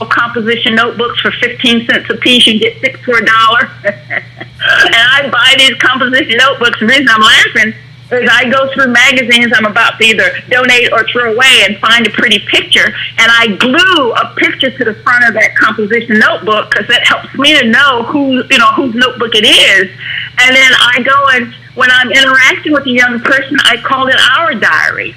composition notebooks for 15 cents a piece. You get 6 for $1. And I buy these composition notebooks. The reason I'm laughing is I go through magazines I'm about to either donate or throw away and find a pretty picture, and I glue a picture to the front of that composition notebook because that helps me to know whose notebook it is. And then I go and when I'm interacting with a young person, I call it our diary.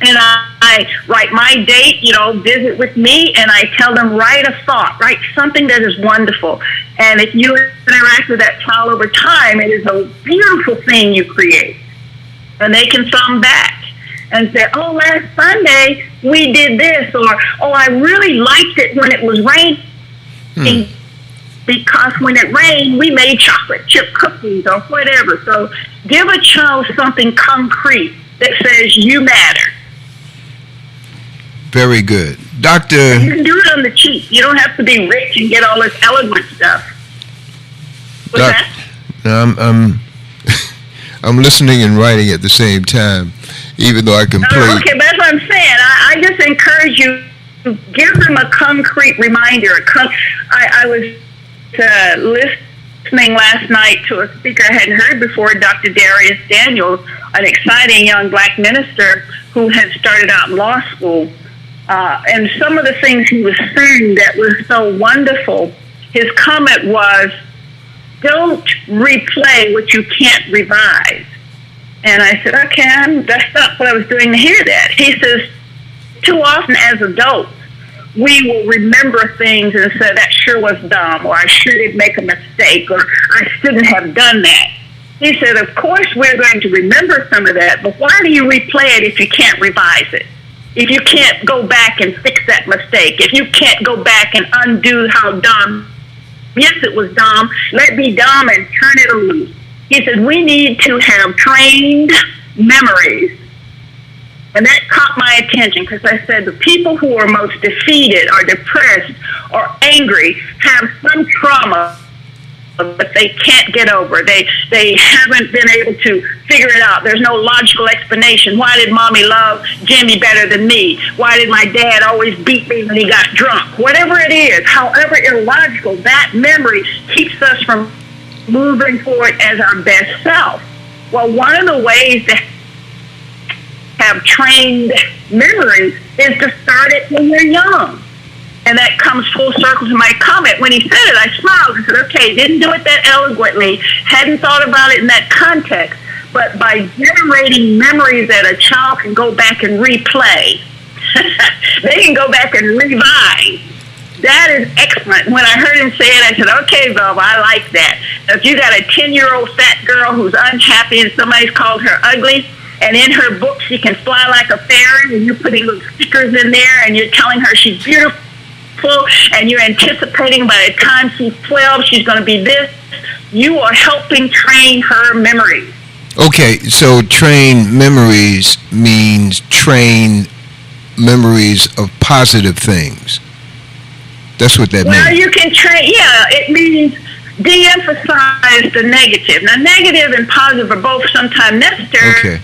And I write my date, visit with me, and I tell them, write a thought, write something that is wonderful. And if you interact with that child over time, it is a beautiful thing you create. And they can thumb back and say, oh, last Sunday we did this, or, oh, I really liked it when it was raining because when it rained, we made chocolate chip cookies or whatever. So give a child something concrete that says you matter. Very good. Doctor... You can do it on the cheap. You don't have to be rich and get all this eloquent stuff. What's that? I'm listening and writing at the same time, even though I can play... Okay, but that's what I'm saying. I just encourage you to give them a concrete reminder. I was listening last night to a speaker I hadn't heard before, Dr. Darius Daniels, an exciting young black minister who had started out in law school. And some of the things he was saying that was so wonderful, his comment was, don't replay what you can't revise. And I said, okay, that's not what I was doing to hear that. He says, too often as adults, we will remember things and say, that sure was dumb, or I sure did make a mistake, or I shouldn't have done that. He said, of course we're going to remember some of that, but why do you replay it if you can't revise it? If you can't go back and fix that mistake, if you can't go back and undo how dumb, yes, it was dumb, let it be dumb and turn it loose. He said, we need to have trained memories. And that caught my attention because I said the people who are most defeated or depressed or angry have some trauma that they can't get over. They haven't been able to figure it out. There's no logical explanation. Why did mommy love Jimmy better than me? Why did my dad always beat me when he got drunk? Whatever it is, however illogical, that memory keeps us from moving forward as our best self. Well, one of the ways to have trained memories is to start it when you're young. And that comes full circle to my comment. When he said it, I smiled and said, okay, didn't do it that eloquently, hadn't thought about it in that context, but by generating memories that a child can go back and replay, they can go back and revise. That is excellent. When I heard him say it, I said, okay, Bob, I like that. If you got a 10-year-old fat girl who's unhappy and somebody's called her ugly, and in her book she can fly like a fairy, and you're putting little stickers in there, and you're telling her she's beautiful, and you're anticipating by the time she's 12 she's going to be this, you are helping train her memories. Okay, so train memories means train memories of positive things. That's what that means. Well, you can train, it means de-emphasize the negative. Now, negative and positive are both sometimes necessary. Okay.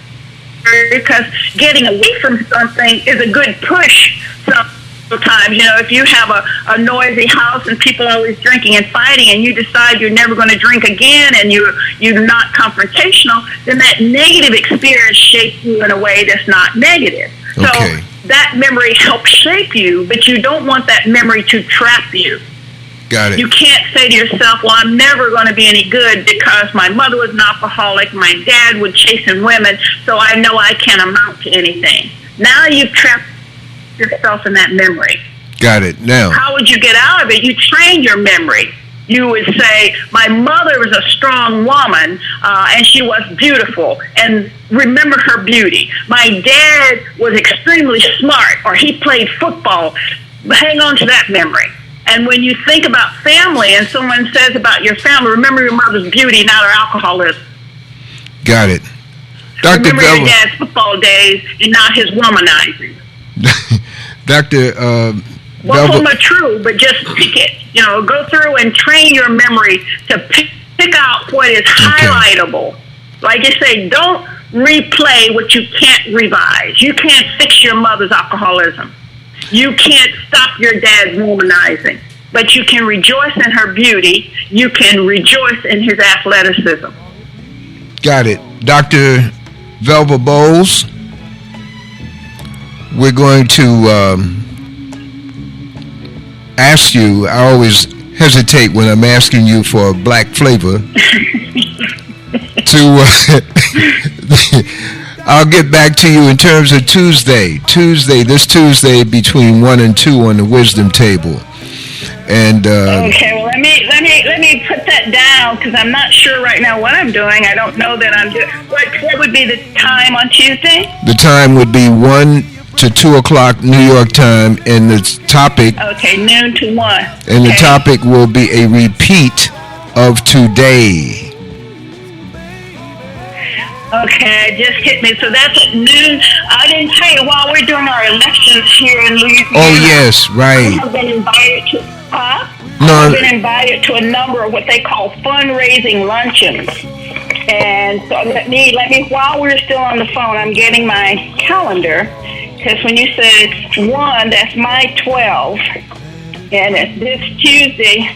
Because getting away from something is a good push sometimes. If you have a noisy house and people are always drinking and fighting and you decide you're never going to drink again and you're not confrontational, then that negative experience shapes you in a way that's not negative. Okay. So that memory helps shape you, but you don't want that memory to trap you. Got it. You can't say to yourself, well, I'm never going to be any good because my mother was an alcoholic, my dad would chasing women, so I know I can't amount to anything. Now you've trapped yourself in that memory. Got it. Now, how would you get out of it? You train your memory. You would say, my mother was a strong woman, and she was beautiful, and remember her beauty. My dad was extremely smart, or he played football. Hang on to that memory. And when you think about family and someone says about your family, remember your mother's beauty, not her alcoholism. Got it. Dr. Remember your dad's football days and not his womanizing. Dr. Both of them are true, but just pick it. Go through and train your memory to pick out what is highlightable. Like you say, don't replay what you can't revise. You can't fix your mother's alcoholism. You can't stop your dad's womanizing, but you can rejoice in her beauty. You can rejoice in his athleticism. Got it. Dr. Velva Bowles, we're going to ask you, I always hesitate when I'm asking you for a black flavor, I'll get back to you in terms of Tuesday, this Tuesday between 1 and 2 on the wisdom table. And okay, well, let me put that down because I'm not sure right now what I'm doing. I don't know that I'm doing. What would be the time on Tuesday? The time would be 1 to 2 o'clock New York time, and the topic. Okay, noon to 1. And the topic will be a repeat of today. Okay, just hit me. So that's at noon. I didn't tell you while we're doing our elections here in Louisiana. Oh yes, right. I've been invited to. No. I've been invited to a number of what they call fundraising luncheons. And so let me while we're still on the phone, I'm getting my calendar because when you said 1, that's my 12, and it's this Tuesday.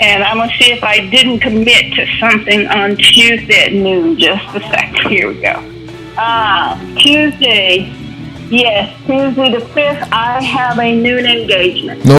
And I'm going to see if I didn't commit to something on Tuesday at noon. Just a second. Here we go. Tuesday. Yes, Tuesday the 5th, I have a noon engagement. No